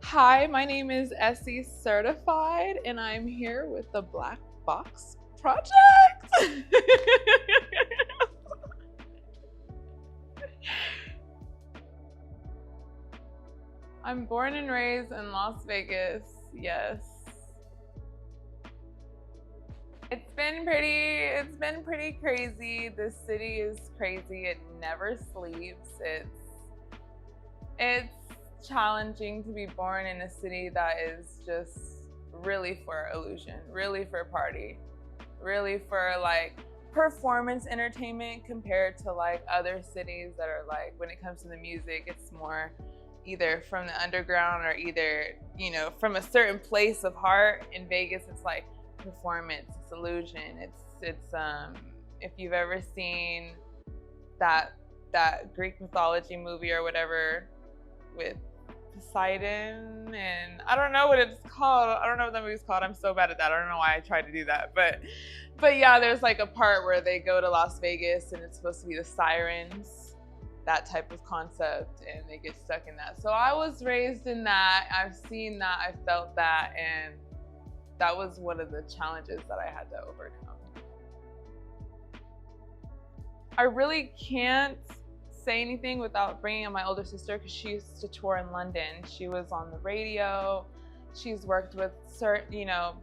Hi, my name is Essie Certified, and I'm here with the BlackBox project. I'm born and raised in Las Vegas, yes. It's been pretty crazy. This city is crazy. It never sleeps. It's challenging to be born in a city that is just really for illusion, really for party, really for like performance entertainment compared to like other cities that are like, when it comes to the music, it's more either from the underground or either, you know, from a certain place of heart. In Vegas, it's like performance, it's illusion. It's if you've ever seen that Greek mythology movie or whatever with Poseidon, and I don't know what it's called. I don't know what that movie's called. I'm so bad at that. I don't know why I tried to do that. But yeah, there's like a part where they go to Las Vegas and it's supposed to be the sirens, that type of concept, and they get stuck in that. So I was raised in that. I've seen that, I felt that, and that was one of the challenges that I had to overcome. I really can't say anything without bringing in my older sister, because she used to tour in London. She was on the radio. She's worked with certain, you know,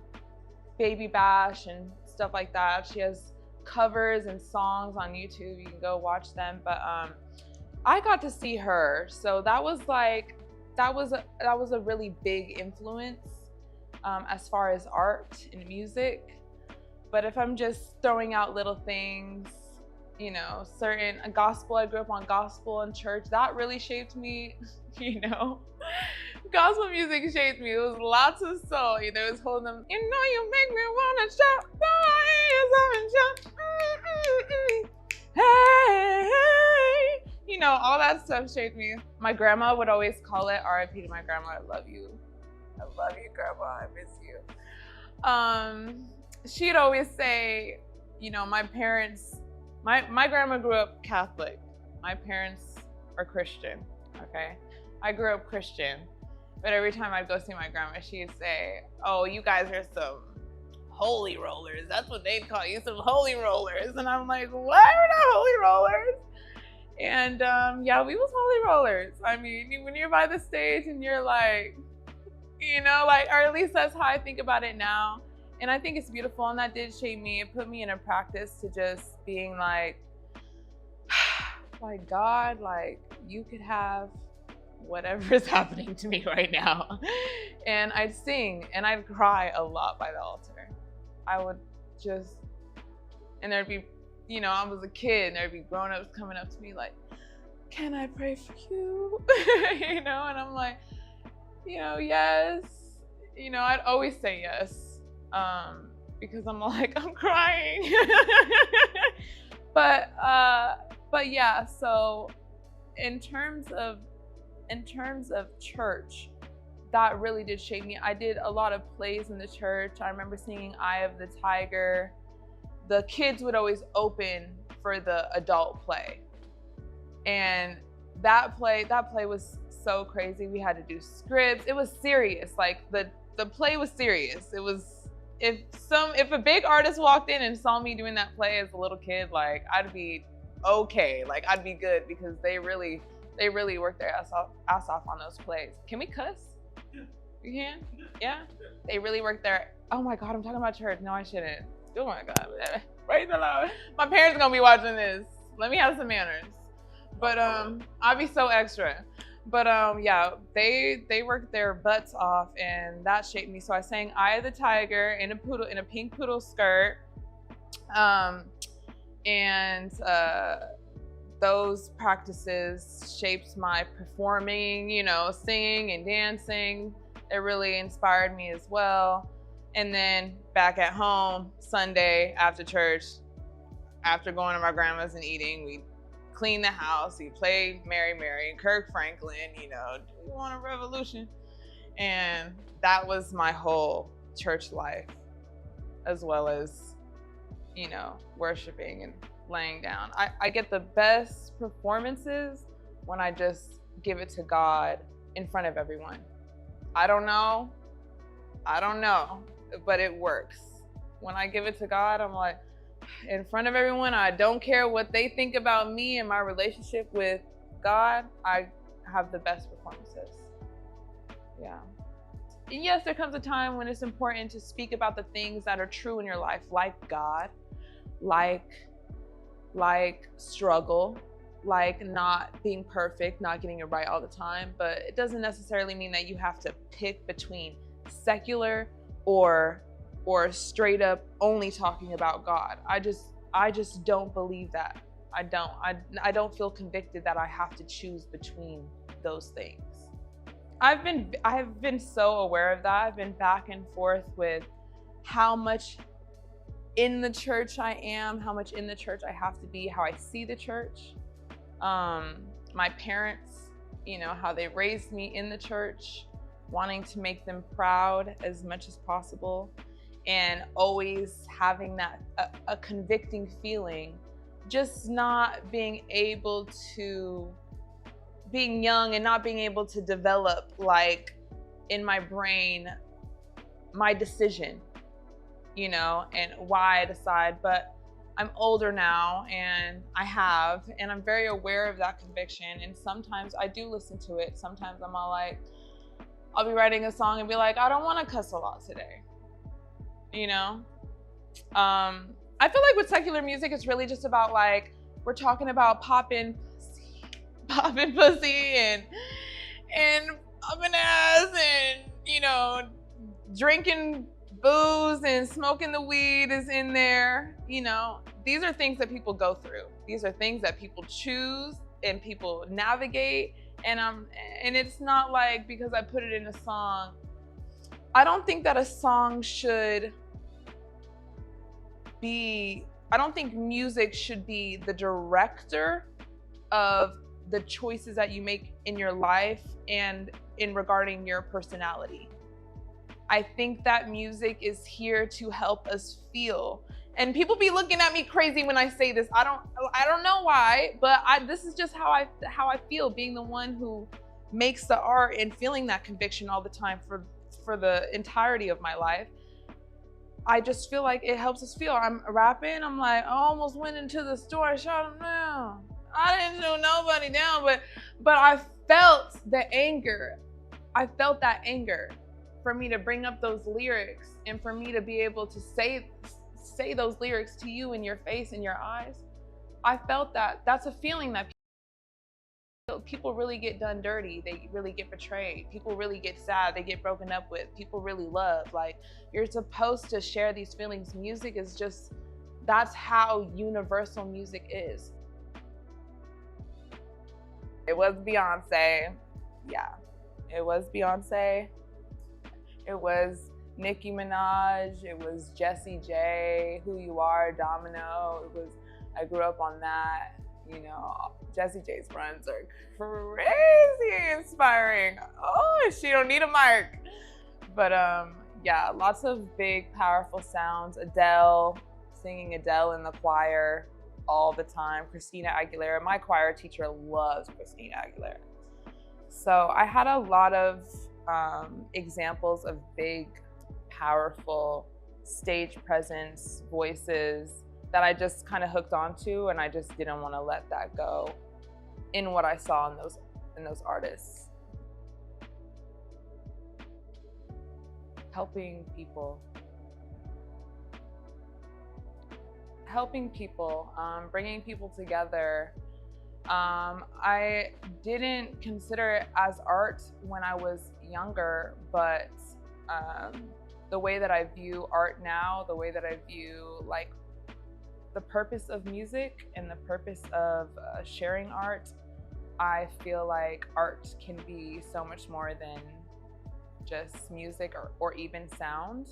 Baby Bash and stuff like that. She has covers and songs on YouTube. You can go watch them. But I got to see her, so that was a really big influence as far as art and music. But if I'm just throwing out little things, you know, certain gospel, I grew up on gospel and church, that really shaped me, you know. Gospel music shaped me. It was lots of soul, you know, it was holding them, you know, you make me wanna shout, hey, hey, you know, all that stuff shaped me. My grandma would always call it, RIP to my grandma, I love you, grandma, I miss you. She'd always say, you know, my parents, my grandma grew up Catholic. My parents are Christian, okay? I grew up Christian, but every time I'd go see my grandma, she'd say, oh, you guys are some holy rollers. That's what they'd call you, some holy rollers. And I'm like, what? We're not holy rollers. And yeah, we was holy rollers. I mean, when you're by the stage and you're like, you know, like, or at least that's how I think about it now. And I think it's beautiful, and that did shape me. It put me in a practice to just being like, like, God, like, you could have whatever is happening to me right now. And I'd sing and I'd cry a lot by the altar. I would just, and there'd be, you know, I was a kid and there'd be grown-ups coming up to me like, can I pray for you? You know, and I'm like, you know, yes. You know, I'd always say yes. Because I'm like, I'm crying. But yeah, so in terms of church, that really did shape me. I did a lot of plays in the church. I remember singing Eye of the Tiger. The kids would always open for the adult play. And that play was so crazy. We had to do scripts. It was serious. Like the play was serious. It was, if a big artist walked in and saw me doing that play as a little kid, like, I'd be okay, like, I'd be good, because they really worked their ass off on those plays. Can we cuss? You can? Yeah? They really worked their, oh my God, I'm talking about church. No, I shouldn't. Oh my God. Praise the Lord. My parents are gonna be watching this. Let me have some manners. But I'll be so extra. But yeah, they worked their butts off, and that shaped me. So I sang Eye of the Tiger in a pink poodle skirt. And those practices shaped my performing, you know, singing and dancing. It really inspired me as well. And then back at home, Sunday after church, after going to my grandma's and eating, we cleaned the house, we played Mary Mary, Kirk Franklin, you know, do you want a revolution? And that was my whole church life, as well as, you know, worshiping and laying down. I get the best performances when I just give it to God in front of everyone. I don't know, but it works. When I give it to God, I'm like, in front of everyone, I don't care what they think about me and my relationship with God, I have the best performances. Yeah. And yes, there comes a time when it's important to speak about the things that are true in your life, like God, like struggle, like not being perfect, not getting it right all the time. But it doesn't necessarily mean that you have to pick between secular or straight up only talking about God. I just don't believe that. I don't feel convicted that I have to choose between those things. I have been so aware of that. I've been back and forth with how much in the church I am, how much in the church I have to be, how I see the church. My parents, you know, how they raised me in the church, wanting to make them proud as much as possible, and always having that a convicting feeling, just not being able to, being young and not being able to develop, like, in my brain, my decision, you know, and why I decide. But I'm older now, and I'm very aware of that conviction. And sometimes I do listen to it. Sometimes I'm all like, I'll be writing a song and be like, I don't want to cuss a lot today, you know? I feel like with secular music, it's really just about, like, we're talking about popping pussy and popping ass and, you know, drinking booze and smoking the weed is in there. You know, these are things that people go through. These are things that people choose and people navigate. And it's not like because I put it in a song. I don't think that a song should be, I don't think music should be the director of the choices that you make in your life and in regarding your personality. I think that music is here to help us feel. And people be looking at me crazy when I say this. I don't know why, but this is just how I feel, being the one who makes the art and feeling that conviction all the time for the entirety of my life. I just feel like it helps us feel. I'm rapping, I'm like, I almost went into the store, I shot him down. I didn't shoot nobody down, but I felt the anger. I felt that anger for me to bring up those lyrics and for me to be able to say those lyrics to you in your face, in your eyes. I felt that. That's a feeling that people really get done dirty. They really get betrayed. People really get sad. They get broken up with. People really love. Like, you're supposed to share these feelings. Music is just, that's how universal music is. It was Beyonce. Yeah, it was Beyonce. It was Nicki Minaj. It was Jessie J, Who You Are, Domino. I grew up on that. You know, Jessie J's runs are crazy inspiring. Oh, she don't need a mic. But yeah, lots of big, powerful sounds. Adele, singing Adele in the choir all the time. Christina Aguilera. My choir teacher loves Christina Aguilera. So I had a lot of examples of big, powerful stage presence, voices that I just kind of hooked onto, and I just didn't want to let that go in what I saw in those artists. Helping people, bringing people together. I didn't consider it as art when I was younger, but the way that I view art now, the way that I view like the purpose of music and the purpose of sharing art, I feel like art can be so much more than just music or even sound.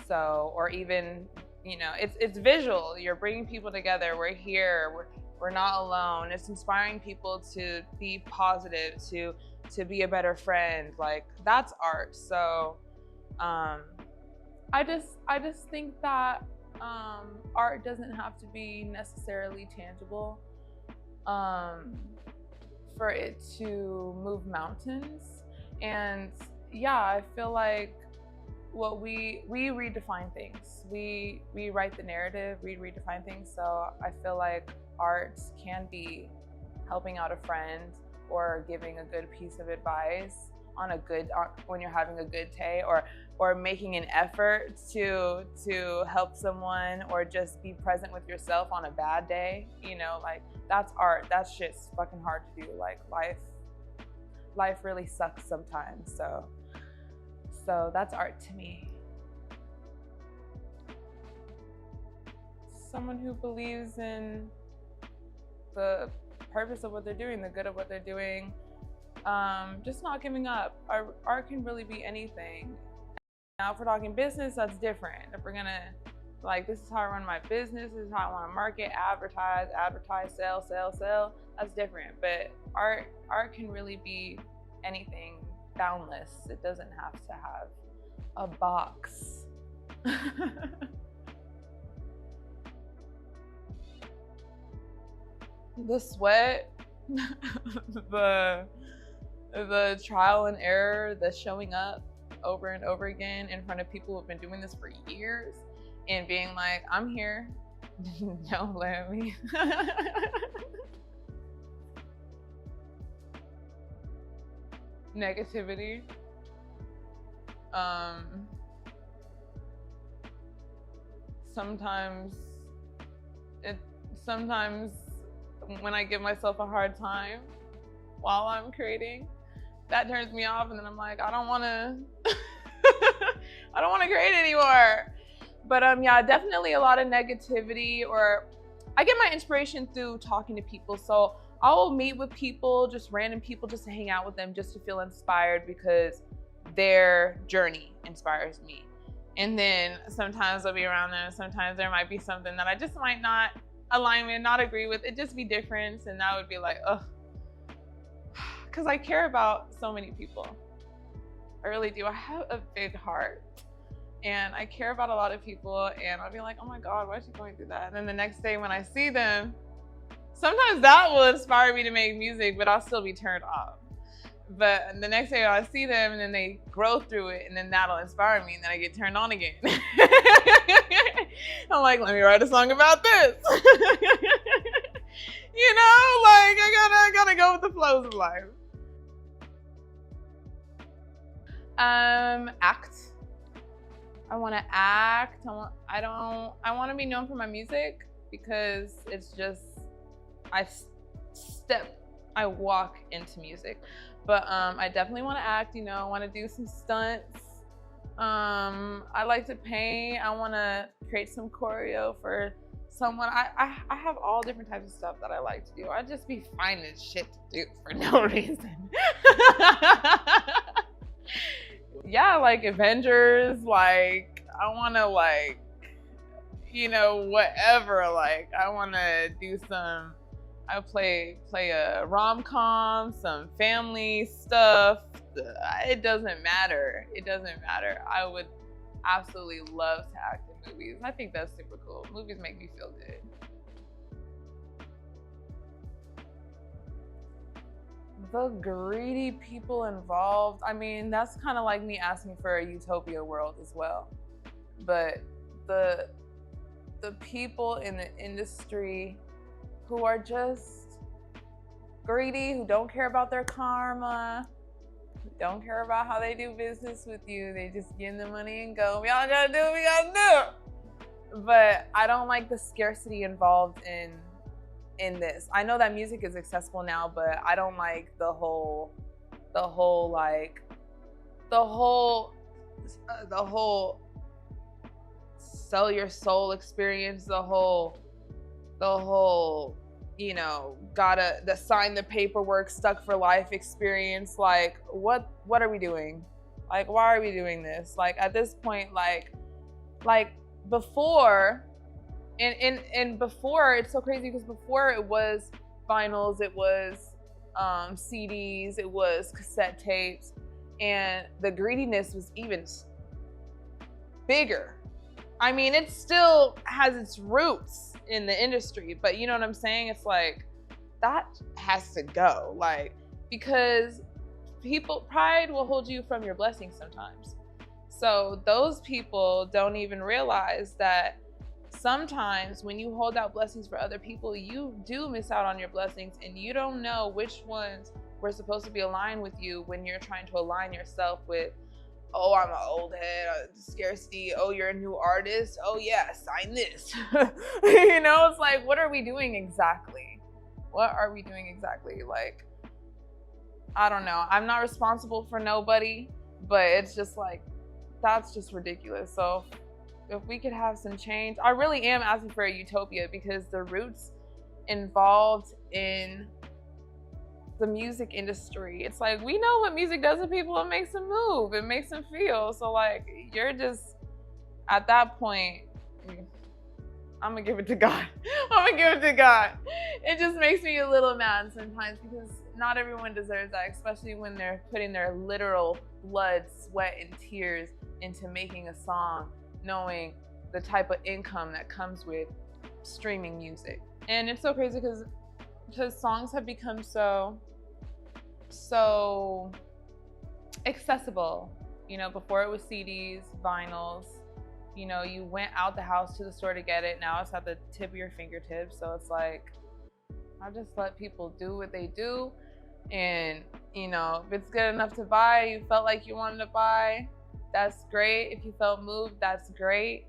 So, or even, you know, it's visual. You're bringing people together. We're here. We're not alone. It's inspiring people to be positive, to be a better friend. Like, that's art. So, I just think that art doesn't have to be necessarily tangible for it to move mountains. And yeah, I feel like what we redefine things. We write the narrative, we redefine things. So I feel like art can be helping out a friend or giving a good piece of advice on a good, when you're having a good day, or making an effort to help someone, or just be present with yourself on a bad day. You know, like, that's art. That shit's fucking hard to do. Like, life really sucks sometimes. So that's art to me. Someone who believes in the purpose of what they're doing, the good of what they're doing, just not giving up. Art can really be anything. Now, if we're talking business, that's different. If we're gonna, like, this is how I run my business, this is how I want to market, advertise, sell, that's different. But art can really be anything, boundless. It doesn't have to have a box. The sweat, the trial and error, the showing up over and over again in front of people who've been doing this for years and being like, I'm here, don't let me. Negativity. Sometimes when I give myself a hard time while I'm creating, that turns me off, and then I'm like, I don't want to create anymore. But yeah, definitely a lot of negativity, or I get my inspiration through talking to people. So I will meet with people, just random people, just to hang out with them, just to feel inspired, because their journey inspires me. And then sometimes I'll be around them, sometimes there might be something that I just might not align with, not agree with. It just be different, and that would be like, ugh. Because I care about so many people. I really do. I have a big heart, and I care about a lot of people, and I'll be like, oh my God, why is she going through that? And then the next day when I see them, sometimes that will inspire me to make music, but I'll still be turned off. But the next day I see them, and then they grow through it, and then that'll inspire me, and then I get turned on again. I'm like, let me write a song about this. You know, like, I gotta go with the flows of life. Act. I want to act. I want to be known for my music, because it's just, I walk into music. But I definitely want to act, you know, I want to do some stunts. I like to paint. I want to create some choreo for someone. I have all different types of stuff that I like to do. I just be finding shit to do for no reason. Yeah, like Avengers, like, I want to, like, you know, whatever, like, I want to do some, I play a rom-com, some family stuff. It doesn't matter. It doesn't matter. I would absolutely love to act in movies. I think that's super cool. Movies make me feel good. The greedy people involved, I mean, that's kind of like me asking for a utopia world as well. But the people in the industry who are just greedy, who don't care about their karma, who don't care about how they do business with you, they just give them the money and go, we all gotta do what we gotta do. But I don't like the scarcity involved in this. I know that music is accessible now, but I don't like the whole sell your soul experience, the whole the whole, gotta sign the paperwork, stuck for life experience. Like, what are we doing? Like, why are we doing this? Like, at this point, like before, and before, it's so crazy because before it was vinyls, it was CDs, it was cassette tapes, and the greediness was even bigger. I mean, it still has its roots in the industry, but you know what I'm saying? It's like, that has to go. Like, because pride will hold you from your blessings sometimes. So those people don't even realize that sometimes when you hold out blessings for other people, you do miss out on your blessings, and you don't know which ones were supposed to be aligned with you when you're trying to align yourself with, oh, I'm an old head, scarcity, oh, you're a new artist, oh yeah, sign this. It's like, what are we doing exactly? What are we doing exactly? Like, I don't know. I'm not responsible for nobody, but it's just like, that's just ridiculous. So if we could have some change, I really am asking for a utopia, because the roots involved in the music industry, it's like, we know what music does to people. It makes them move, it makes them feel. So like, you're just, at that point, I'm gonna give it to God. I'm gonna give it to God. It just makes me a little mad sometimes, because not everyone deserves that, especially when they're putting their literal blood, sweat, and tears into making a song, knowing the type of income that comes with streaming music. And it's so crazy because songs have become so accessible. Before it was CDs, vinyls, you went out the house to the store to get it. Now it's at the tip of your fingertips. So it's like, I just let people do what they do. And, if it's good enough to buy, you felt like you wanted to buy, that's great. If you felt moved, that's great.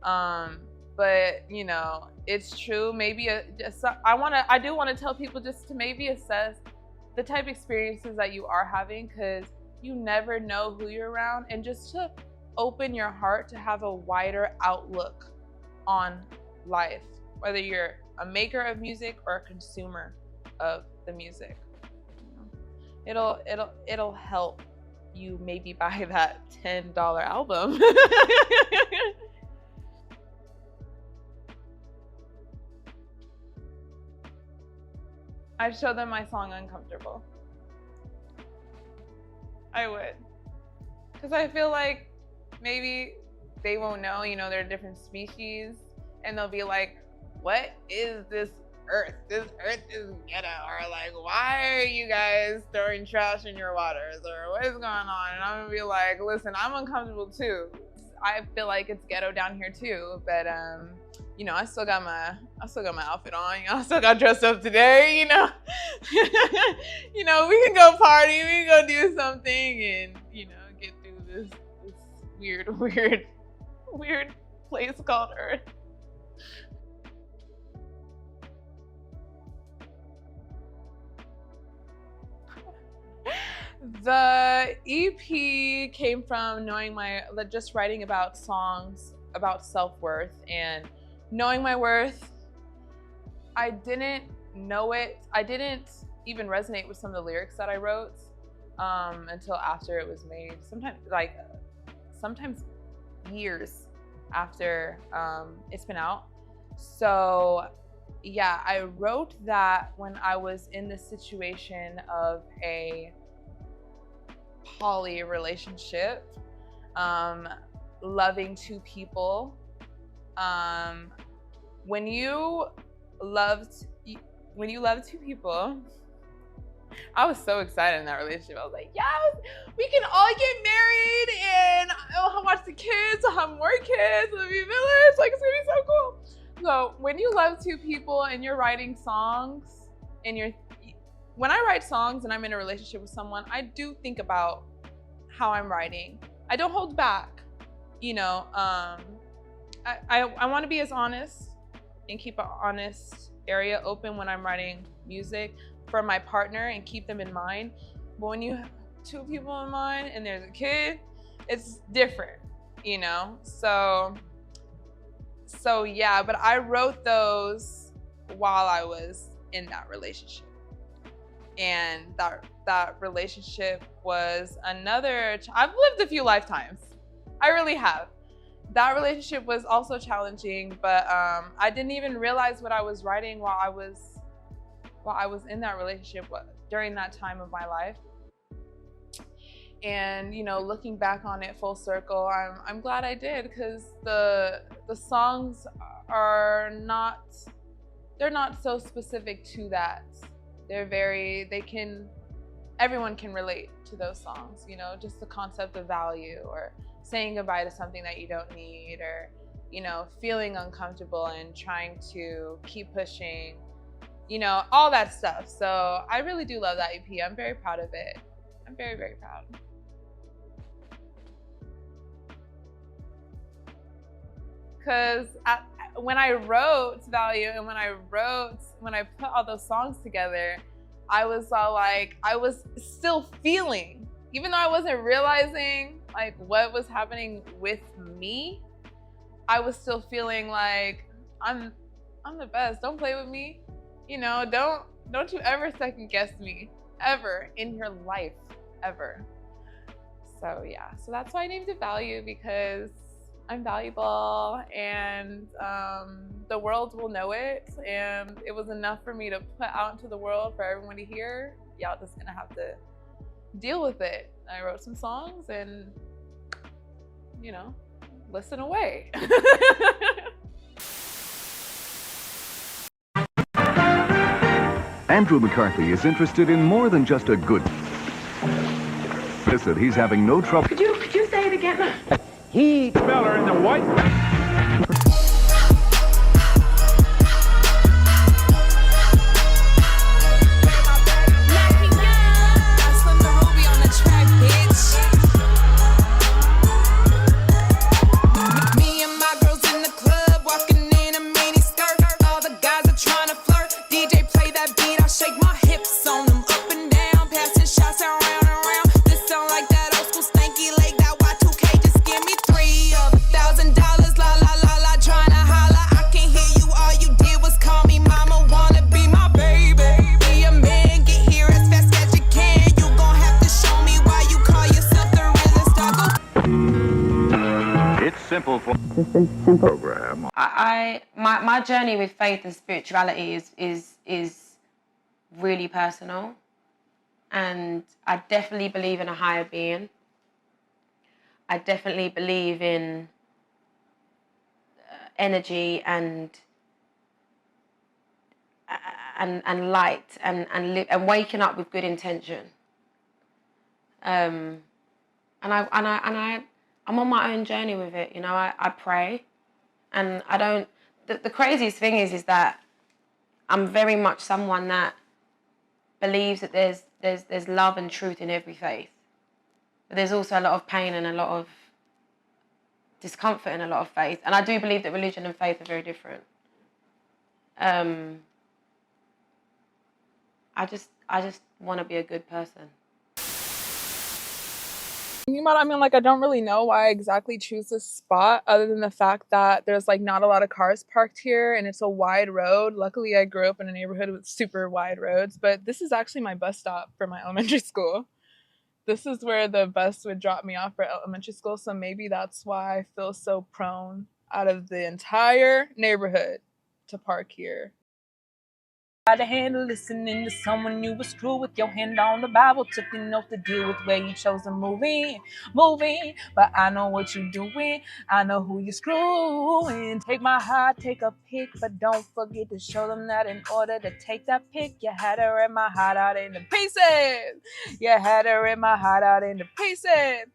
But it's true. Maybe I do want to tell people just to maybe assess the type of experiences that you are having, because you never know who you're around, and just to open your heart to have a wider outlook on life, whether you're a maker of music or a consumer of the music. It'll help you maybe buy that $10 album. I'd show them my song Uncomfortable. I would. Because I feel like maybe they won't know, they're different species, and they'll be like, what is this earth? This earth is ghetto. Or like, why are you guys throwing trash in your waters? Or what is going on? And I'm gonna be like, listen, I'm uncomfortable too. I feel like it's ghetto down here too, but I still got my outfit on. I still got dressed up today. We can go party, we can go do something, and get through this weird place called Earth. The EP came from knowing just writing about songs about self-worth and knowing my worth. I didn't know it. I didn't even resonate with some of the lyrics that I wrote until after it was made. Sometimes years after it's been out. So yeah, I wrote that when I was in the situation of a poly relationship, loving two people. When you love two people, I was so excited in that relationship. I was like, yes, we can all get married, and I'll watch the kids, I'll have more kids, it'll be a village, like, it's gonna be so cool. So when you love two people and you're writing songs, and when I write songs and I'm in a relationship with someone, I do think about how I'm writing. I don't hold back, I want to be as honest and keep an honest area open when I'm writing music for my partner and keep them in mind. But when you have two people in mind and there's a kid, it's different, So yeah, but I wrote those while I was in that relationship. And that relationship was another, I've lived a few lifetimes. I really have. That relationship was also challenging, but I didn't even realize what I was writing while I was in that relationship during that time of my life. And you know, looking back on it full circle, I'm glad I did, because the songs are not, they're not so specific to that. Everyone can relate to those songs, you know, just the concept of value, or saying goodbye to something that you don't need, or, you know, feeling uncomfortable and trying to keep pushing, you know, all that stuff. So I really do love that EP. I'm very proud of it. I'm very, very proud. Because when I wrote Value and when I put all those songs together, I was all like, I was still feeling, even though I wasn't realizing like what was happening with me, I was still feeling like I'm the best. Don't play with me. You know, don't you ever second guess me, ever in your life, ever. So yeah, so that's why I named it Value, because I'm valuable, and the world will know it, and it was enough for me to put out into the world for everyone to hear. Y'all just gonna have to deal with it. I wrote some songs and, you know, listen away. Andrew McCarthy is interested in more than just a good. Listen, he's having no trouble. Could you say it again? He feller in the white. Simple program. My journey with faith and spirituality is really personal, and I definitely believe in a higher being. I definitely believe in energy and light and waking up with good intention. I'm on my own journey with it, you know. I pray, and I don't. The craziest thing is that I'm very much someone that believes that there's love and truth in every faith, but there's also a lot of pain and a lot of discomfort in a lot of faith, and I do believe that religion and faith are very different. I just want to be a good person. You know what I mean? Like, I don't really know why I exactly choose this spot, other than the fact that there's like not a lot of cars parked here and it's a wide road. Luckily, I grew up in a neighborhood with super wide roads, but this is actually my bus stop for my elementary school. This is where the bus would drop me off for elementary school, so maybe that's why I feel so prone out of the entire neighborhood to park here. Had a handle listening to someone you was true with your hand on the Bible, took the note to deal with where you chose to move in. But I know what you're doing, I know who you're screwing. Take my heart, take a pic, but don't forget to show them that in order to take that pic, you had to rip my heart out into pieces. You had to rip my heart out into pieces,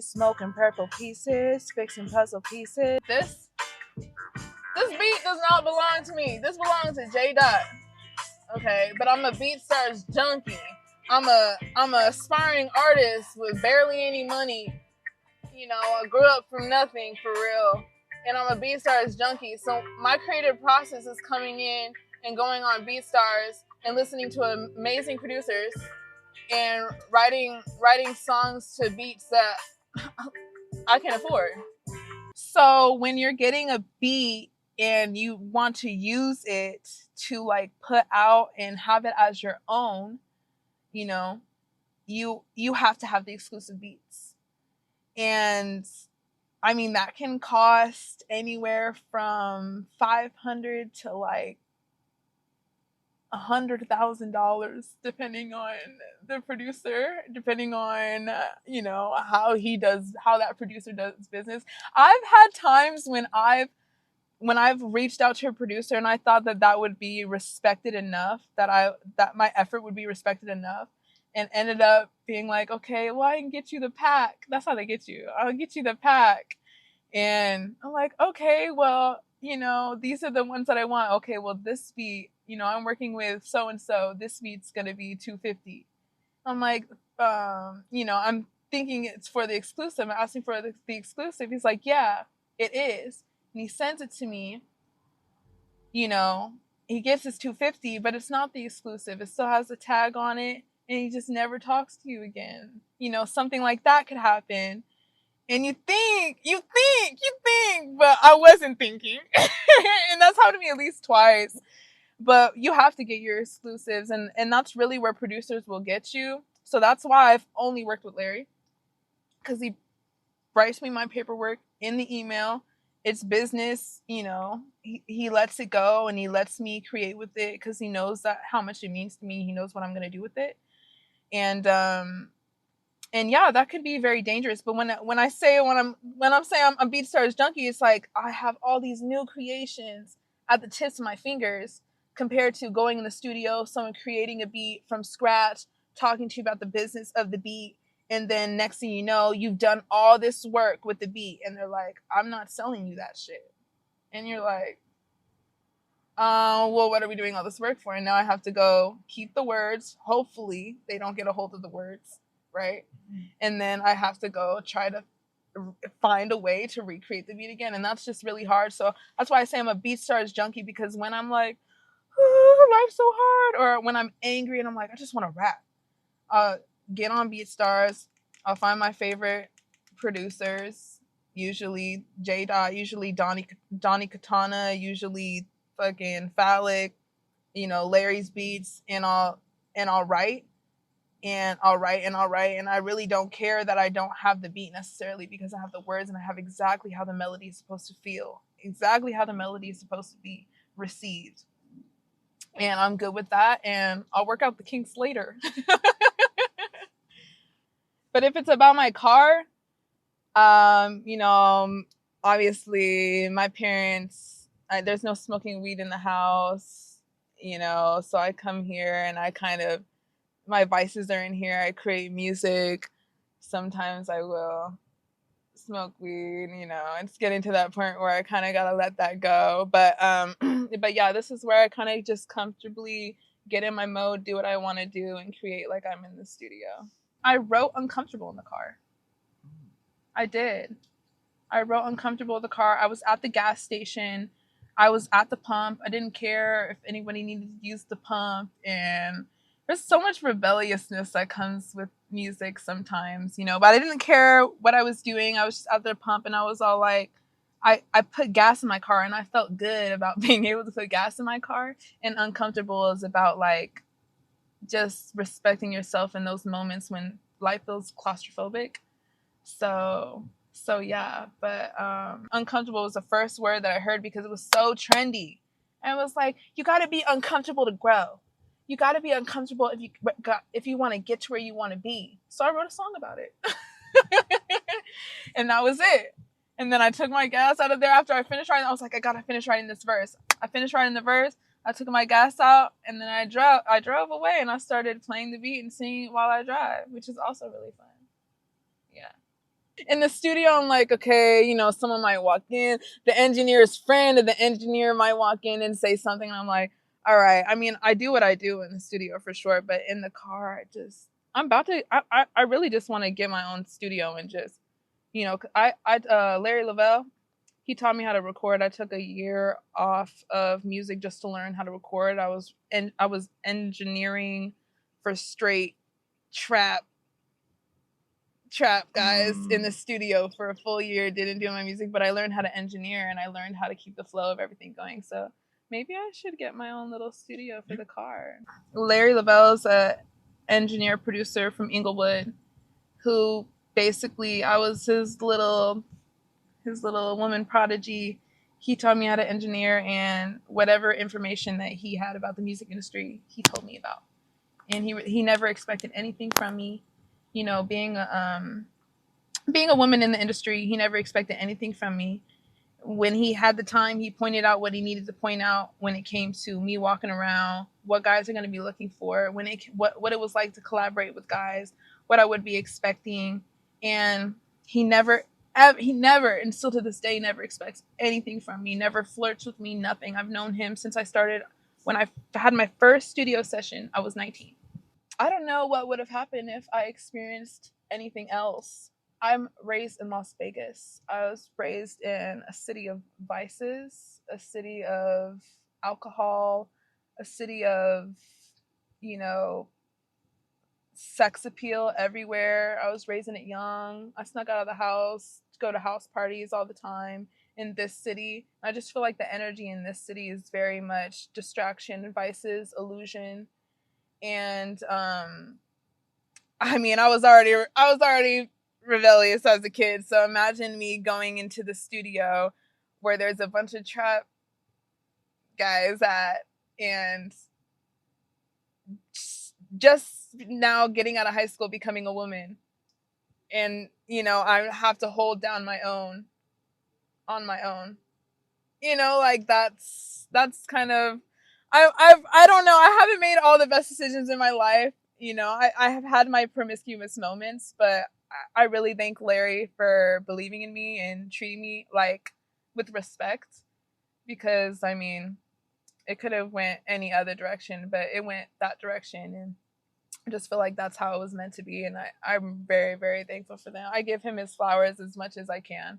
smoking purple pieces, fixing puzzle pieces. This beat does not belong to me. This belongs to J. Dot. Okay, but I'm a BeatStars junkie. I'm a aspiring artist with barely any money. You know, I grew up from nothing, for real. And I'm a BeatStars junkie. So my creative process is coming in and going on BeatStars and listening to amazing producers and writing songs to beats that I can afford. So when you're getting a beat and you want to use it to like put out and have it as your own, you know, you have to have the exclusive beats. And I mean, that can cost anywhere from 500 to like $100,000, depending on the producer, depending on you know, how that producer does business. I've had times when I've reached out to a producer and I thought that that would be respected enough, that my effort would be respected enough, and ended up being like, okay, well, I can get you the pack. That's how they get you. I'll get you the pack. And I'm like, okay, well, you know, these are the ones that I want. Okay, well, this beat, you know, I'm working with so and so. This beat's gonna be $250. I'm like, you know, I'm thinking it's for the exclusive. I'm asking for the exclusive. He's like, yeah, it is. And he sends it to me. You know, he gives us $250, but it's not the exclusive. It still has a tag on it, and he just never talks to you again. You know, something like that could happen. And you think, but I wasn't thinking. And that's happened to me at least twice. But you have to get your exclusives, and that's really where producers will get you. So that's why I've only worked with Larry, because he writes me my paperwork in the email. It's business, you know. He lets it go and he lets me create with it because he knows that how much it means to me. He knows what I'm gonna do with it. And yeah, that could be very dangerous. But when I'm saying I'm a BeatStars junkie, it's like I have all these new creations at the tips of my fingers compared to going in the studio, someone creating a beat from scratch, talking to you about the business of the beat, and then next thing you know, you've done all this work with the beat, and they're like, I'm not selling you that shit. And you're like, well, what are we doing all this work for? And now I have to go keep the words. Hopefully they don't get a hold of the words, right? And then I have to go try to find a way to recreate the beat again. And that's just really hard. So that's why I say I'm a BeatStars junkie, because when I'm like, oh, life's so hard, or when I'm angry and I'm like, I just want to rap, get on BeatStars. I'll find my favorite producers, usually J Dot, usually Donnie Katana, usually fucking Phallic, you know, Larry's beats, and I'll write. And I'll write and I'll write, and I really don't care that I don't have the beat necessarily, because I have the words and I have exactly how the melody is supposed to feel, exactly how the melody is supposed to be received. And I'm good with that, and I'll work out the kinks later. But if it's about my car, you know, obviously my parents, there's no smoking weed in the house, you know, so I come here and I kind of, my vices are in here. I create music. Sometimes I will smoke weed, you know. It's getting to that point where I kind of got to let that go. But but yeah, this is where I kind of just comfortably get in my mode, do what I want to do, and create like I'm in the studio. I wrote Uncomfortable in the car. I did. I wrote Uncomfortable in the car. I was at the gas station. I was at the pump. I didn't care if anybody needed to use the pump. And there's so much rebelliousness that comes with music sometimes, you know, but I didn't care what I was doing. I was just at the pump, and I was all like, I put gas in my car, and I felt good about being able to put gas in my car. And Uncomfortable is about like just respecting yourself in those moments when life feels claustrophobic. So yeah, but uncomfortable was the first word that I heard because it was so trendy. And it was like, you got to be uncomfortable to grow. You got to be uncomfortable if you want to get to where you want to be. So I wrote a song about it. And that was it. And then I took my gas out of there after I finished writing. I was like, I got to finish writing this verse. I finished writing the verse. I took my gas out, and then I drove away, and I started playing the beat and singing while I drive, which is also really fun. Yeah. In the studio, I'm like, okay, you know, someone might walk in, the engineer's friend of the engineer might walk in and say something. And I'm like, all right. I mean, I do what I do in the studio for sure, but in the car, I really just want to get my own studio and just, you know, Larry Lavelle, he taught me how to record. I took a year off of music just to learn how to record. I was engineering for straight trap trap guys in the studio for a full year, didn't do my music, but I learned how to engineer and I learned how to keep the flow of everything going. So maybe I should get my own little studio for the car. Larry Lavelle's a engineer producer from Inglewood who basically I was his little woman prodigy. He taught me how to engineer, and whatever information that he had about the music industry, he told me about. And he never expected anything from me. You know, being a woman in the industry, he never expected anything from me. When he had the time, he pointed out what he needed to point out when it came to me walking around, what guys are going to be looking for, what it was like to collaborate with guys, what I would be expecting. And he never, and still to this day, never expects anything from me, never flirts with me, nothing. I've known him since I started. When I had my first studio session, I was 19. I don't know what would have happened if I experienced anything else. I'm raised in Las Vegas. I was raised in a city of vices, a city of alcohol, a city of, you know, sex appeal everywhere. I was raising it young. I snuck out of the house to go to house parties all the time in this city. I just feel like the energy in this city is very much distraction, vices, illusion. And I mean, I was already rebellious as a kid. So imagine me going into the studio where there's a bunch of trap guys at, and just now getting out of high school, becoming a woman. And, you know, I have to hold down my own on my own. You know, like that's kind of, I don't know. I haven't made all the best decisions in my life. You know, I have had my promiscuous moments, but I really thank Larry for believing in me and treating me like with respect, because I mean, it could have went any other direction, but it went that direction, and I just feel like that's how it was meant to be, and I'm very, very thankful for that. I give him his flowers as much as I can.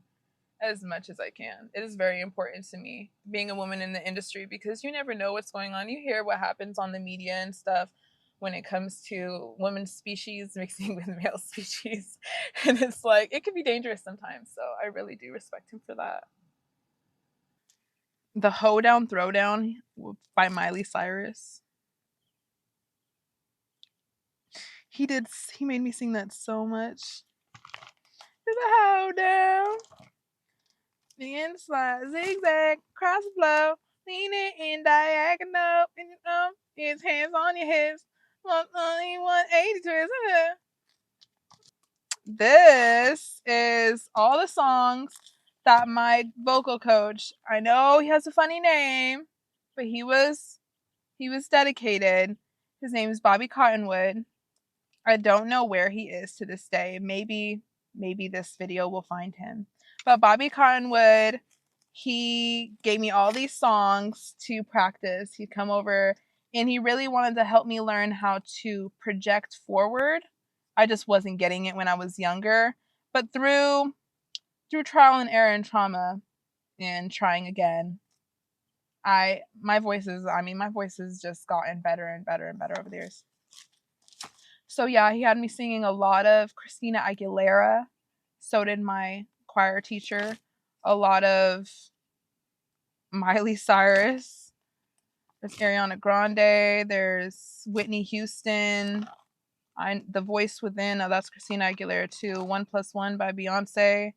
As much as I can. It is very important to me, being a woman in the industry, because you never know what's going on. You hear what happens on the media and stuff when it comes to women's species mixing with male species. And it's like, it can be dangerous sometimes. So I really do respect him for that. The Hoedown Throwdown by Miley Cyrus. He made me sing that so much. There's a hoedown. The inside zigzag, cross the flow, leaning in diagonal, and his hands on your hips, only 180 twist. This is all the songs that my vocal coach, I know he has a funny name, but he was dedicated. His name is Bobby Cottonwood. I don't know where he is to this day. Maybe this video will find him. But Bobby Cottonwood, he gave me all these songs to practice. He'd come over and he really wanted to help me learn how to project forward. I just wasn't getting it when I was younger. But through trial and error and trauma and trying again, my voice has just gotten better and better and better over the years. So yeah, he had me singing a lot of Christina Aguilera. So did my choir teacher. A lot of Miley Cyrus. There's Ariana Grande. There's Whitney Houston. The Voice Within. That's Christina Aguilera too. 1+1 by Beyonce.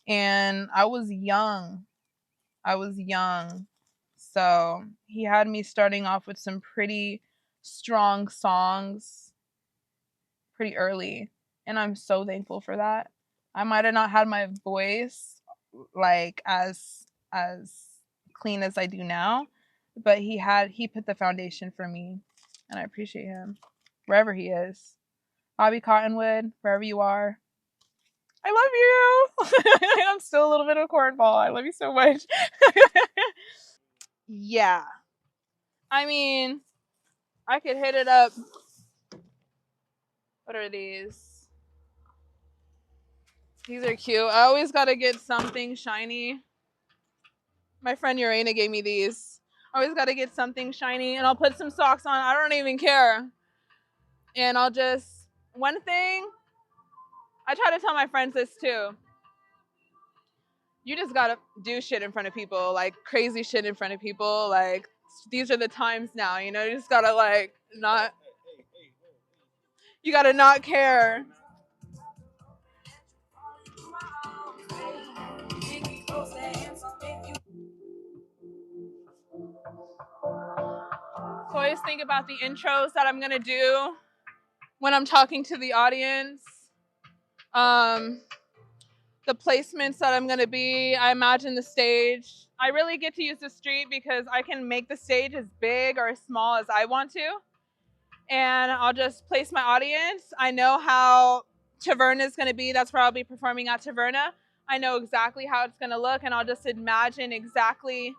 And I was young. So he had me starting off with some pretty strong songs pretty early, and I'm so thankful for that. I might have not had my voice like as clean as I do now, but he put the foundation for me, and I appreciate him wherever he is. Bobby Cottonwood, wherever you are, I love you. I'm still a little bit of a cornball. I love you so much. Yeah, I mean, I could hit it up. What are these? These are cute. I always gotta get something shiny. My friend Urena gave me these. I always gotta get something shiny, and I'll put some socks on. I don't even care. And I'll just, one thing I try to tell my friends this too. You just gotta do shit in front of people, like crazy shit in front of people. Like, these are the times now, you know, you just gotta like not, you gotta not care. So I always think about the intros that I'm gonna do when I'm talking to the audience. The placements that I'm gonna be, I imagine the stage. I really get to use the street because I can make the stage as big or as small as I want to. And I'll just place my audience. I know how Taverna is gonna be. That's where I'll be performing at Taverna. I know exactly how it's gonna look, and I'll just imagine exactly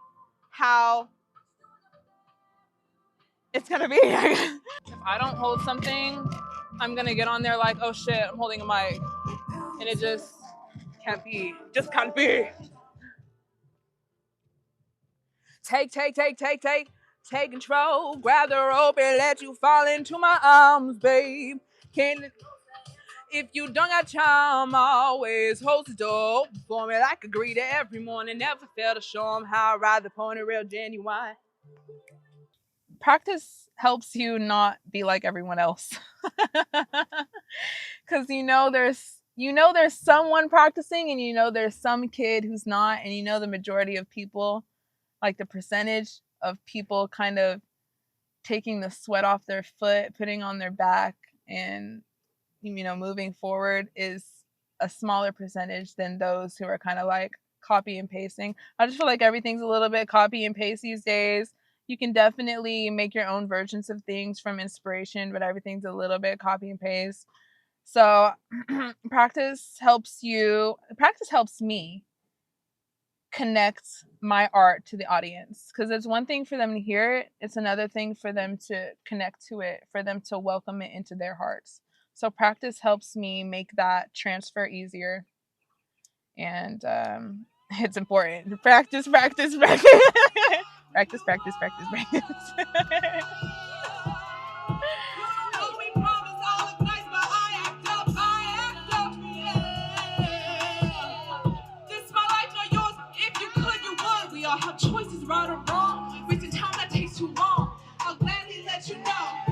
how it's gonna be. If I don't hold something, I'm gonna get on there like, oh shit, I'm holding a mic. And it just can't be. Just can't be. Take control. Grab the rope and let you fall into my arms, babe. If you don't got charm, always hold the door for me like a greeter every morning. Never fail to show them how I ride the pony real genuine. Practice helps you not be like everyone else. Because there's someone practicing, and there's some kid who's not, and the majority of people, like the percentage of people kind of taking the sweat off their foot, putting on their back, and moving forward is a smaller percentage than those who are kind of like copy and pasting. I just feel like everything's a little bit copy and paste these days. You can definitely make your own versions of things from inspiration, but everything's a little bit copy and paste. So practice helps me connect my art to the audience, because it's one thing for them to hear it, it's another thing for them to connect to it, for them to welcome it into their hearts. So practice helps me make that transfer easier, and it's important. Practice practice practice practice practice. Have choices, right or wrong. Wasting time that takes too long. I'll gladly let you know.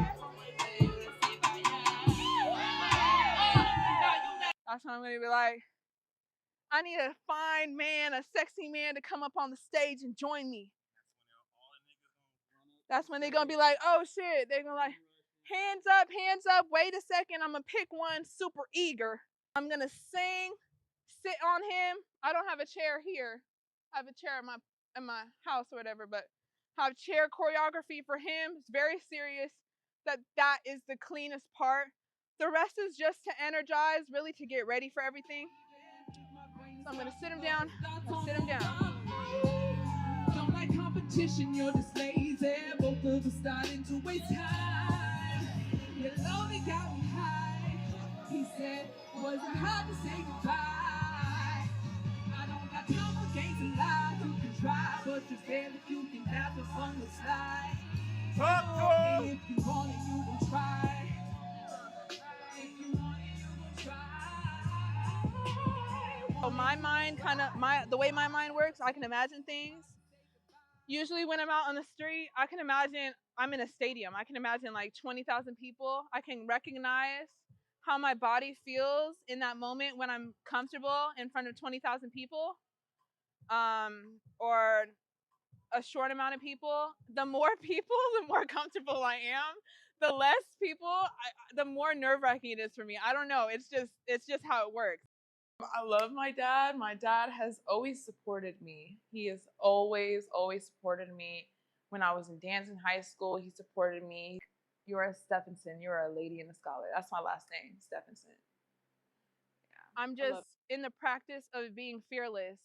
That's when I'm gonna be like, I need a fine man, a sexy man to come up on the stage and join me. That's when they're gonna be like, oh shit. They're gonna like, hands up, wait a second, I'm gonna pick one super eager. I'm gonna sing, sit on him. I don't have a chair here. I have a chair in my house or whatever, but have chair choreography for him. It's very serious. That is the cleanest part. The rest is just to energize, really to get ready for everything. So I'm gonna sit him down. Don't like competition, you're just lazy. Both of us starting to waste time. Your love it got me high. He said, was it hard to say goodbye? I don't got time for games and lies. You can try, but just there if you can have the fun with slide. And if you want it, you gon' try. If you want it, you gon' try. So the way my mind works, I can imagine things. Usually when I'm out on the street, I can imagine I'm in a stadium. I can imagine like 20,000 people. I can recognize how my body feels in that moment when I'm comfortable in front of 20,000 people, or a short amount of people. The more people, the more comfortable I am. The less people, the more nerve-wracking it is for me. I don't know. It's just how it works. I love my dad. My dad has always supported me. He has always supported me. When I was in dance in high school, he supported me. You're a Stephenson. You're a lady and a scholar. That's my last name, Stephenson. Yeah. I'm just in the practice of being fearless.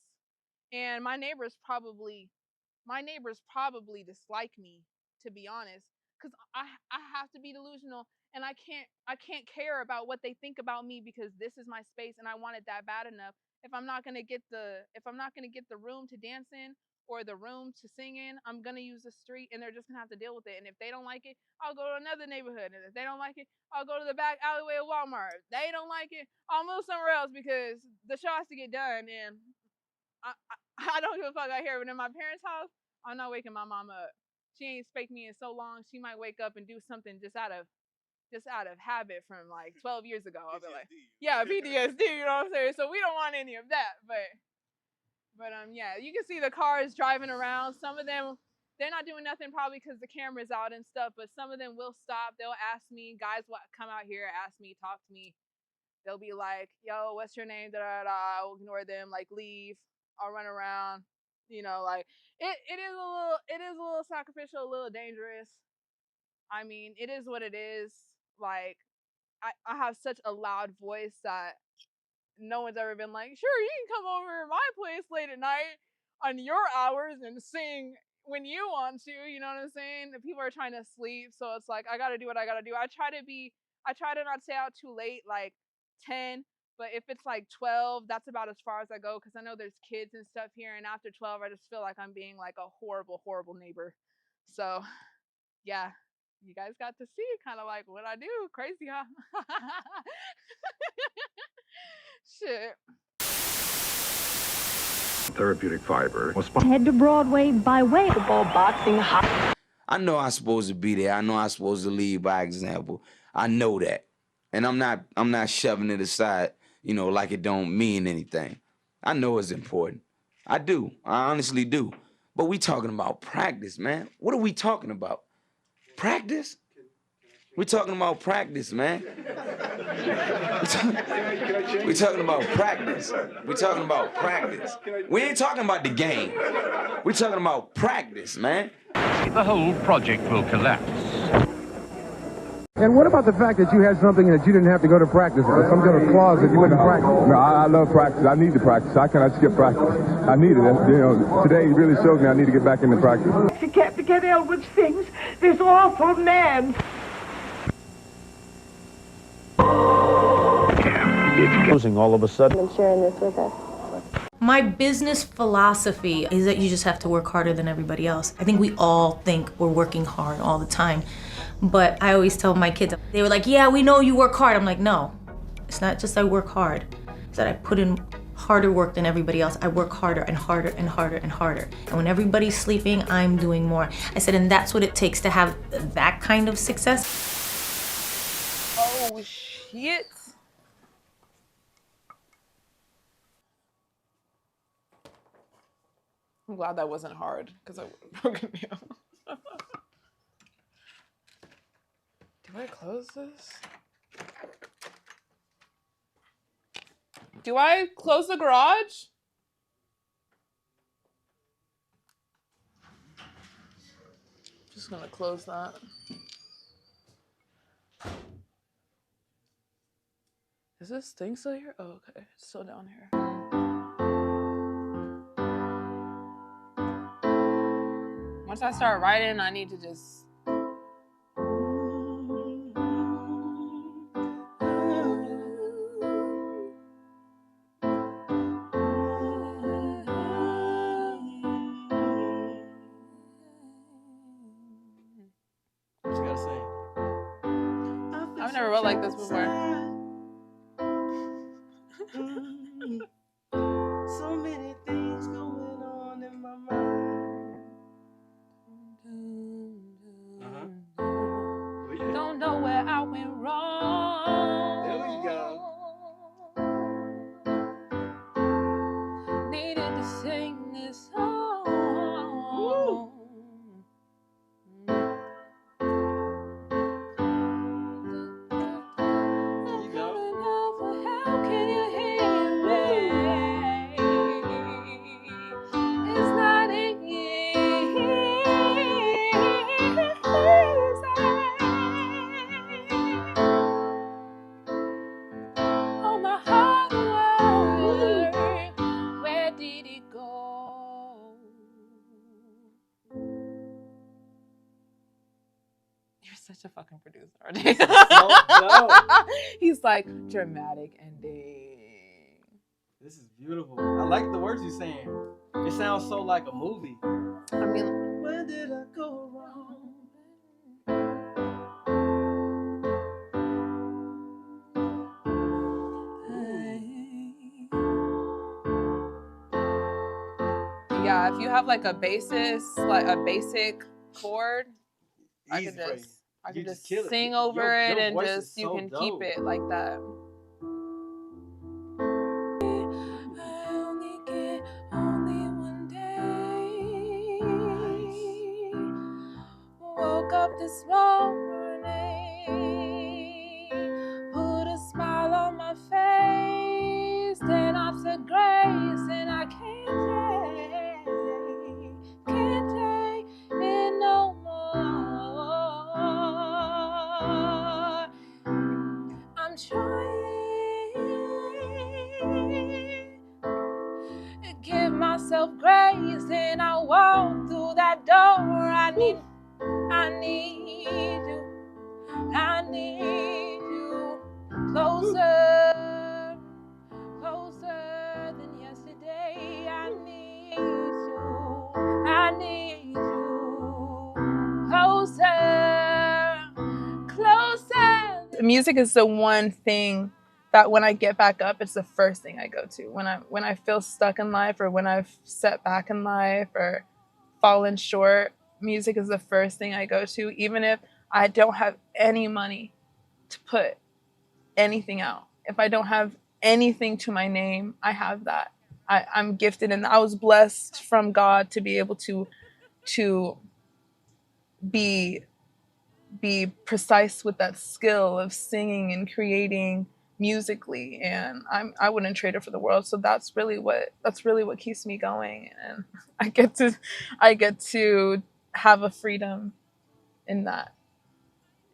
And my neighbors probably dislike me, to be honest, because I have to be delusional, and I can't care about what they think about me, because this is my space and I want it that bad enough. If I'm not gonna get the room to dance in, or the room to sing in, I'm gonna use the street, and they're just gonna have to deal with it. And if they don't like it, I'll go to another neighborhood. And if they don't like it, I'll go to the back alleyway of Walmart. If they don't like it, I'll move somewhere else because the show has to get done. And I don't give a fuck out here. But in my parents' house, I'm not waking my mom up. She ain't spanked me in so long. She might wake up and do something just out of habit from like 12 years ago. I'll be like, yeah, PTSD, you know what I'm saying? So we don't want any of that. But yeah, you can see the cars driving around. Some of them, they're not doing nothing probably because the camera's out and stuff, but some of them will stop. They'll ask me, guys will come out here, ask me, talk to me. They'll be like, yo, what's your name? I'll ignore them, like leave. I'll run around. You know, like it is a little sacrificial, a little dangerous. I mean, it is what it is. Like I have such a loud voice that no one's ever been like, sure, you can come over to my place late at night on your hours and sing when you want to, you know what I'm saying? The people are trying to sleep, so it's like I gotta do what I gotta do. I try to not stay out too late, like 10, but if it's like 12, that's about as far as I go, because I know there's kids and stuff here, and after 12 I just feel like I'm being like a horrible, horrible neighbor. So yeah, you guys got to see kind of like what I do. Crazy, huh? Shit. Therapeutic fiber was Head to Broadway by way of boxing. I know I'm supposed to be there. I know I'm supposed to lead by example. I know that. And I'm not shoving it aside, you know, like it don't mean anything. I know it's important. I do. I honestly do. But we talking about practice, man. What are we talking about? Practice? We're talking about practice, man. We're talking about practice. We're talking about practice. We ain't talking about the game. We're talking about practice, man. The whole project will collapse. And what about the fact that you had something that you didn't have to go to practice, or some kind of clause that you wouldn't practice? No, I love practice. I need to practice. How can I skip practice? I need it. You know, today really shows me I need to get back into practice. to get Elwood things, this awful man. Closing all of a sudden. I'm sharing this with us. My business philosophy is that you just have to work harder than everybody else. I think we all think we're working hard all the time. But I always tell my kids, they were like, yeah, we know you work hard. I'm like, no, it's not just I work hard. It's that I put in harder work than everybody else. I work harder and harder and harder and harder. And when everybody's sleeping, I'm doing more. I said, and that's what it takes to have that kind of success. Oh, shit. I'm glad that wasn't hard, because I would have broken down. Do I close this? Do I close the garage? Just gonna close that. Is this thing still here? Oh, okay. It's still down here. Once I start writing, I need to just... What you gotta say? I've never wrote like this before. So many things going on in my mind. Don't know where I went wrong. There we go. Needed to sing this song. There you go. How can you hear me? It's not oh, my heart, where did it go? You're such a fucking producer. He's like, dramatic ending. This is beautiful. I like the words you're saying. It sounds so like a movie. I mean, Where did I go wrong? yeah, if you have like a basis, like a basic chord, I could just kill it. sing over it Your and voice is just you so can keep dope. it like that. Woke up this morning, put a smile on my face, 10 off the grace, and I can't take it no more. I'm trying to give myself grace, and I walk through that door. I need you closer than yesterday. I need you closer. Music is the one thing that when I get back up, it's the first thing I go to. When I feel stuck in life, or when I've set back in life or fallen short, music is the first thing I go to, even if I don't have any money to put anything out. If I don't have anything to my name, I have that. I'm gifted, and I was blessed from God to be able to be precise with that skill of singing and creating musically, and I wouldn't trade it for the world. So that's really what keeps me going, and I get to have a freedom in that,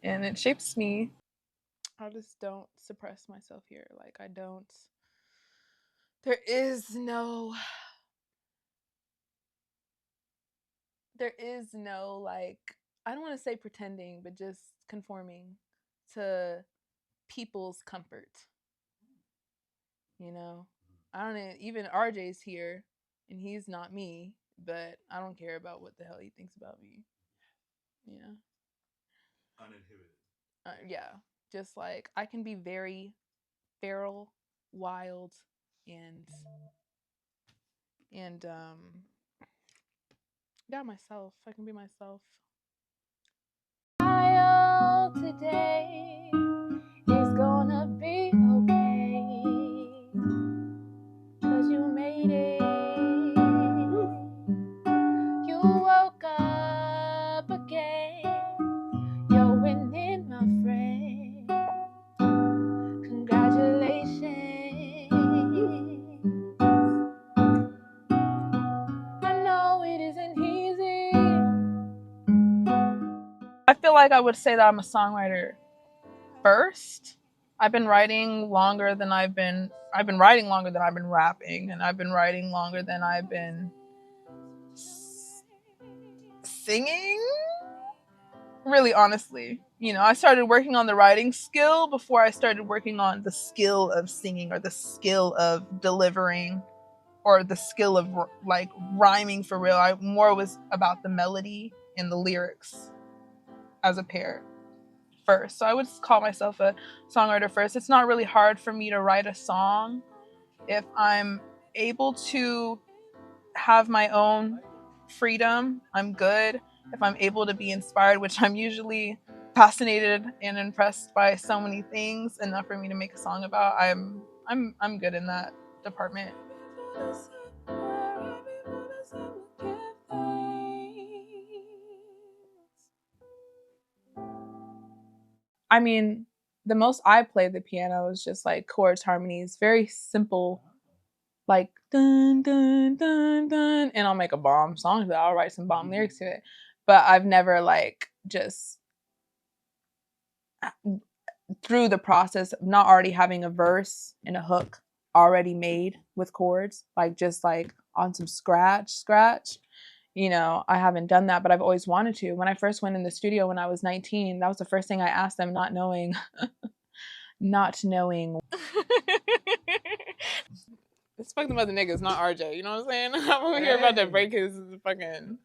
and it shapes me. I just don't suppress myself here. Like, there is no like, I don't want to say pretending, but just conforming to people's comfort. You know, I don't know, even RJ's here and he's not me, but I don't care about what the hell he thinks about me. You know, Uninhibited. Yeah, just like I can be very feral, wild, and yeah, myself. I can be myself. Today is gonna be okay, 'cause you made it. You woke up again. You're winning, my friend. Congratulations. I know it isn't easy. I feel like I would say that I'm a songwriter first. I've been writing longer than I've been writing longer than I've been rapping, and I've been writing longer than I've been singing. Really, honestly, you know, I started working on the writing skill before I started working on the skill of singing, or the skill of delivering, or the skill of like rhyming for real. I more was about the melody and the lyrics as a pair first. So I would call myself a songwriter first. It's not really hard for me to write a song if I'm able to have my own freedom. I'm good. If I'm able to be inspired, which I'm usually fascinated and impressed by so many things enough for me to make a song about, I'm good in that department. I mean, the most I play the piano is just like chords, harmonies, very simple, like dun dun dun dun, and I'll make a bomb song to that. I'll write some bomb lyrics to it, but I've never like just through the process of not already having a verse and a hook already made with chords, like just like on some scratch. You know, I haven't done that, but I've always wanted to. When I first went in the studio when I was 19, that was the first thing I asked them, not knowing. It's fuck the mother niggas, not RJ. You know what I'm saying? I'm over here about to break his fucking. I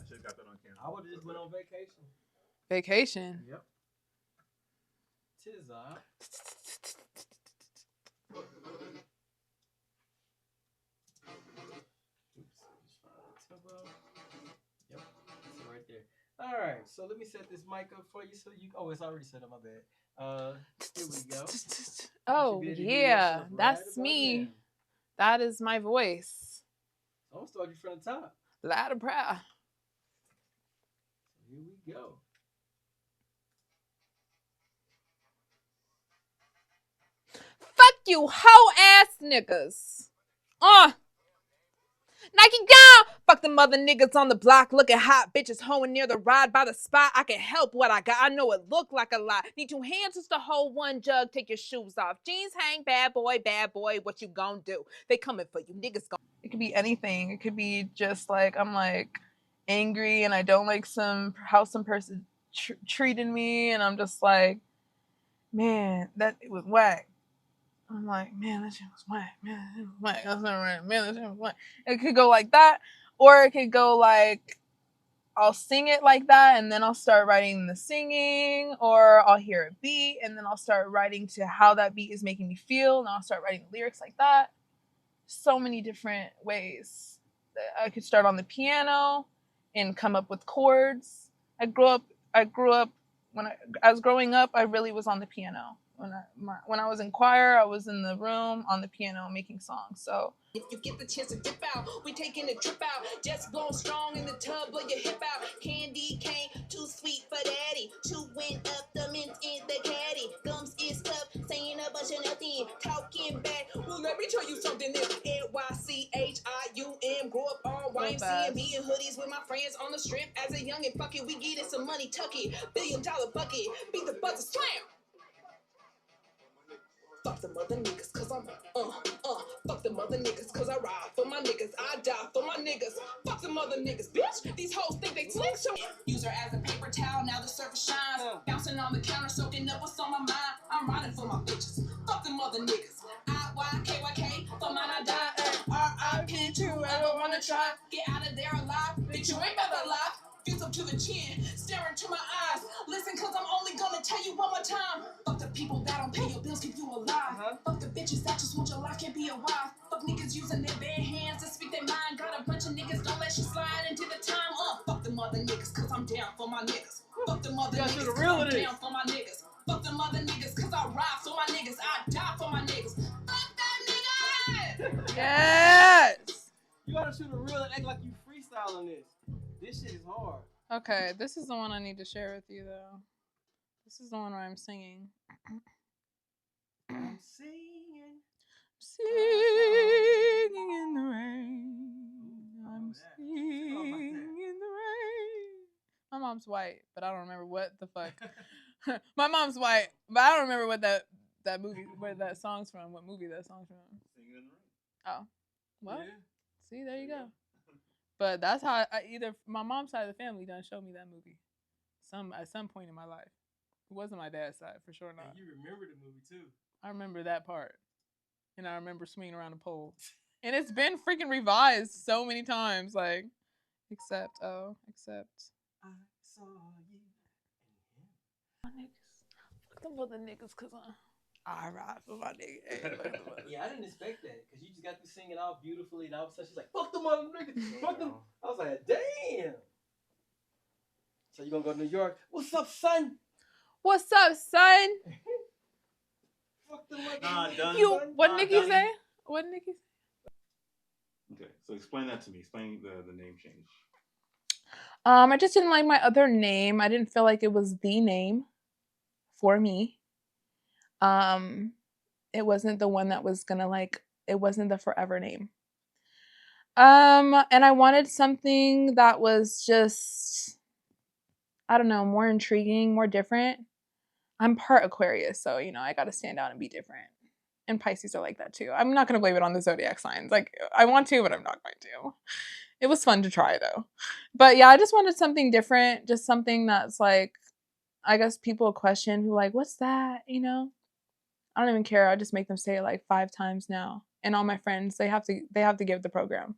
should have got that on camera. I would have just went on vacation. Vacation. Yep. Tis Yep, it's right there. All right, so let me set this mic up for you so you. Oh, it's already set up. My bad. Here we go. Oh yeah, that's me. Now. That is my voice. So I'm gonna start you from the top. Loud and proud. Here we go. Fuck you, hoe ass niggas. Nike down! Fuck the mother niggas on the block looking hot. Bitches hoeing near the ride by the spot. I can help what I got. I know it look like a lot. Need 2 hands just to hold 1 jug. Take your shoes off. Jeans hang, bad boy, what you gon' do? They coming for you. Niggas gon'. It could be anything. It could be just like, I'm like angry and I don't like how some person treated me. And I'm just like, man, that it was whack. I'm like, man, that shit was whack. Man, that shit was whack. That's not right. Man, that shit was whack. It could go like that, or it could go like, I'll sing it like that, and then I'll start writing the singing, or I'll hear a beat, and then I'll start writing to how that beat is making me feel, and I'll start writing the lyrics like that. So many different ways. I could start on the piano and come up with chords. I grew up when I was growing up, I really was on the piano. When I was in choir, I was in the room on the piano making songs. So if you get the chance to dip out, we taking a trip out. Just blowing strong in the tub, blow your hip out. Candy cane, too sweet for daddy. Chewing up the mint in the caddy. Gums is tough, saying a bunch of nothing. Talking back, well let me tell you something. It's NYCHIUM. Grew up on YMCA, me in hoodies with my friends on the strip. As a youngin', fuck it, we get it some money, tuck it. $1 billion bucket, beat the buzzer, slam. Fuck the mother niggas, cause I'm fuck the mother niggas, cause I ride for my niggas, I die for my niggas. Fuck the mother niggas, bitch. These hoes think they slick, so use her as a paper towel, now the surface shines. Bouncing on the counter, soaking up what's on my mind. I'm riding for my bitches. Fuck the mother niggas. IYKYK, for mine I die. RIP to whoever wanna try. Get out of there alive, bitch, you ain't better alive. Fuse up to the chin, staring to my eyes. Listen, cause I'm only gonna tell you one more time. Fuck the people that don't pay your bills, keep you alive. Fuck the bitches that just want your life, can't be a wife. Fuck niggas using their bare hands to speak their mind. Got a bunch of niggas, don't let you slide into the time. Fuck the mother niggas, cause I'm down for my niggas. Fuck the mother niggas, cause I'm down for my niggas. Fuck the mother niggas, cause I ride for my niggas. I die for my niggas. Fuck that nigga! Yes! You gotta shoot a reel and act like you freestyling this. This shit is hard. Okay, this is the one I need to share with you, though. This is the one where I'm singing. I'm singing. Singing in the rain. I'm singing in the rain. My mom's white, but I don't remember what the fuck. My mom's white, but I don't remember what that movie, where that song's from, what movie that song's from. Singing in the rain. Oh. Well, Yeah. See, there you go. But that's how either my mom's side of the family done showed me that movie. At some point in my life. It wasn't my dad's side, for sure not. And you remember the movie too. I remember that part. And I remember swinging around a pole. And it's been freaking revised so many times. Like, except. I saw you. My niggas. Fuck them other niggas, cause I ride for my niggas. Yeah, I didn't expect that. Cause you just got to singing all beautifully and all of a sudden she's like, fuck them other niggas. Fuck them. I was like, damn. So you gonna go to New York? What's up, son? What's up, son? Fuck them other niggas. You, what Nikki say? What Nikki say? Okay, so explain that to me. Explain the name change. I just didn't like my other name. I didn't feel like it was the name for me. It wasn't the one that was gonna it wasn't the forever name. And I wanted something that was just, I don't know, more intriguing, more different. I'm part Aquarius, so, I got to stand out and be different. And Pisces are like that too. I'm not going to blame it on the zodiac signs. Like, I want to, but I'm not going to. It was fun to try though. But yeah, I just wanted something different. Just something that's like, I guess people question who like, what's that? I don't even care. I just make them say it like 5 times now. and all my friends, they have to give the program,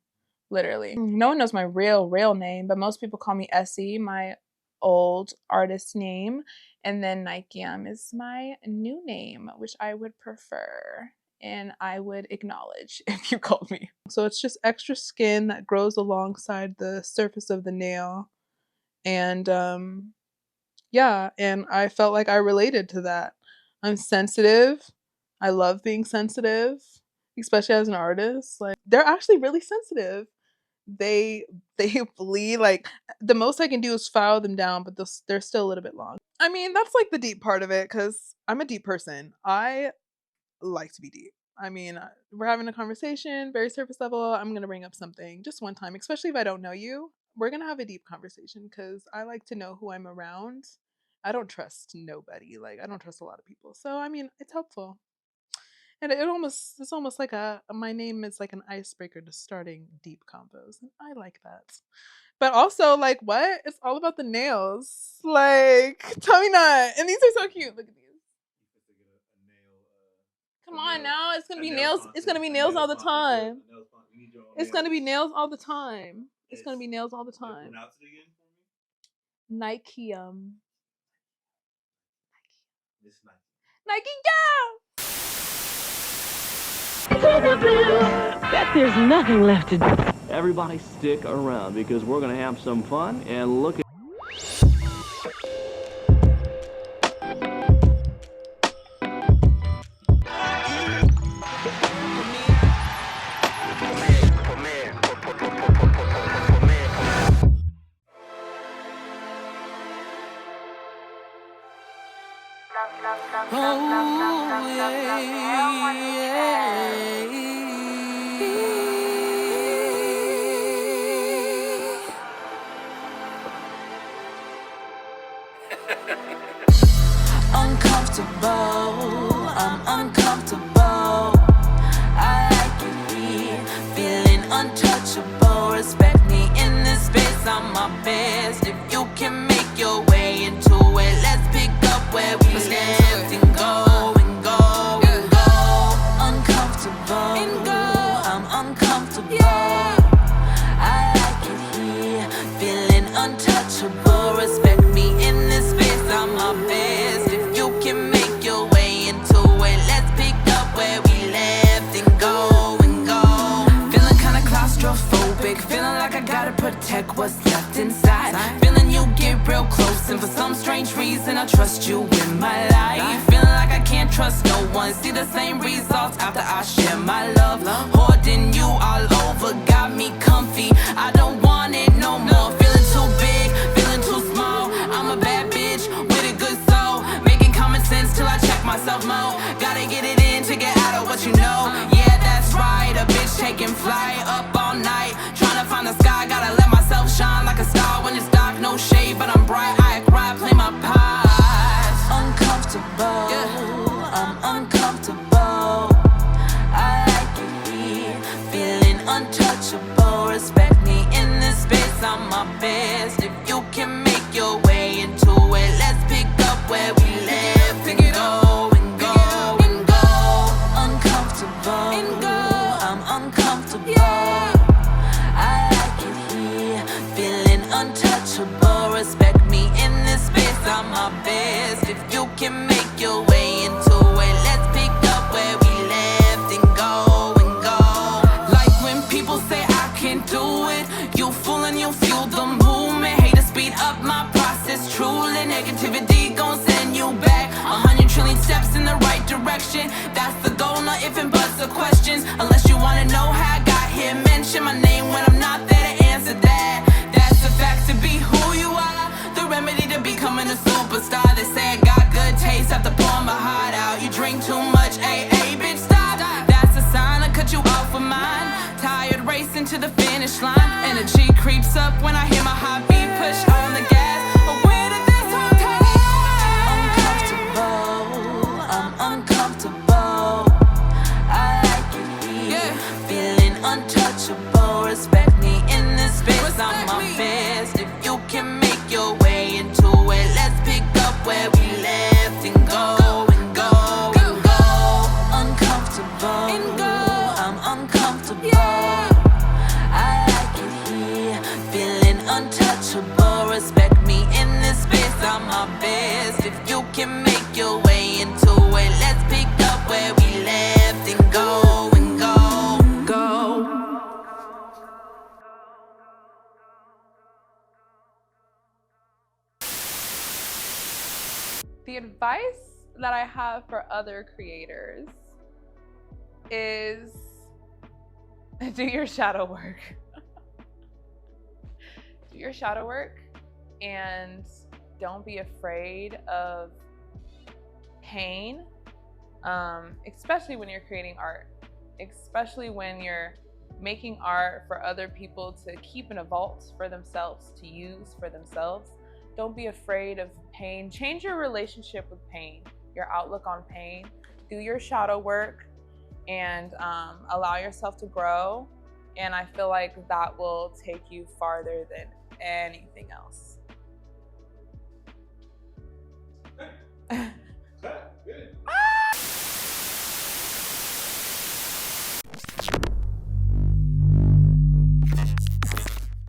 literally. No one knows my real name, but most people call me Essie, my old artist name, and then Nychium is my new name, which I would prefer and I would acknowledge if you called me. So it's just extra skin that grows alongside the surface of the nail, and yeah, and I felt like I related to that. I'm sensitive. I love being sensitive, especially as an artist. Like, they're actually really sensitive. They bleed. Like, the most I can do is file them down, but they're still a little bit long. I mean, that's like the deep part of it, because I'm a deep person. I like to be deep. I mean, we're having a conversation, very surface level. I'm going to bring up something just one time, especially if I don't know you. We're going to have a deep conversation because I like to know who I'm around. I don't trust nobody. Like, I don't trust a lot of people. So, I mean, it's helpful. And it's almost like my name is like an icebreaker to starting deep combos. And I like that. But also, like, what? It's all about the nails. Like, tell me not. And these are so cute. Look at these. Come on now. It's going to be nails. It's going to be nails all the time. It's going to be nails all the time. It's going to be nails all the time. Nychium. Nychium. Bet there's nothing left to do. Everybody stick around because we're gonna have some fun and look at I'm uncomfortable. I like it here, feeling untouchable. Respect me in this space, I'm my best. If you can make your way into it, let's pick up where we left and go and go and go. Uncomfortable, and go. I'm uncomfortable. I like it here, feeling untouchable. Respect me in this space, I'm my best. If you can make your way into it, let's pick up where we left and go and go. Feeling kinda claustrophobic, feeling like I gotta protect what's left inside. Feeling you get real close, and for some strange reason I trust you in my life. Feeling like I can't trust no one, see the same results after I share my love. Hoarding you all over, got me comfy, I don't want it no more. Feeling too big, feeling too small, I'm a bad bitch with a good soul. Making common sense till I check myself more. Gotta get it in to get out of what you know. Yeah, that's right, a bitch taking flight up all night, trying to find the sky. Gotta let myself shine like a star when it's dark. No shade, but I'm bright. I act right, play my part. Uncomfortable, I'm uncomfortable. I like it here, feeling untouchable. Respect me in this space, I'm my best. If you can make your way into it, let's pick up where we left and go and go and go. Uncomfortable, and go. I'm uncomfortable. I like it here, feeling untouchable. Respect me in this space, I'm my best. If you can make your way into it, let's pick up where we left and go and go. Like when people say I can't do it, you fool and you fuel the movement. Hate to speed up my process, truly. Negativity gon' send you back 100 trillion steps in the right direction. That's the goal, not if and buts or questions. Unless you wanna know how I got here, mention my name when I'm not there to answer that. That's the fact, to be who you are, the remedy to becoming a superstar. They say I got good taste after pouring my heart out. You drink too much, hey, bitch, stop. That's a sign I cut you off with mine. Tired racing to the finish line. Energy creeps up when I hear my heartbeat push on the gas. But where did this all take? Uncomfortable, I'm uncomfortable. I like it here, feeling untouchable. Respect me in this space, I'm my best. If you can make your way into it, let's pick up where we left and go and go and go. Uncomfortable, and go. I'm the advice that I have for other creators is do your shadow work. Do your shadow work and don't be afraid of pain, especially when you're creating art, especially when you're making art for other people to keep in a vault for themselves, to use for themselves. Don't be afraid of pain. Change your relationship with pain, your outlook on pain. Do your shadow work and allow yourself to grow. And I feel like that will take you farther than anything else.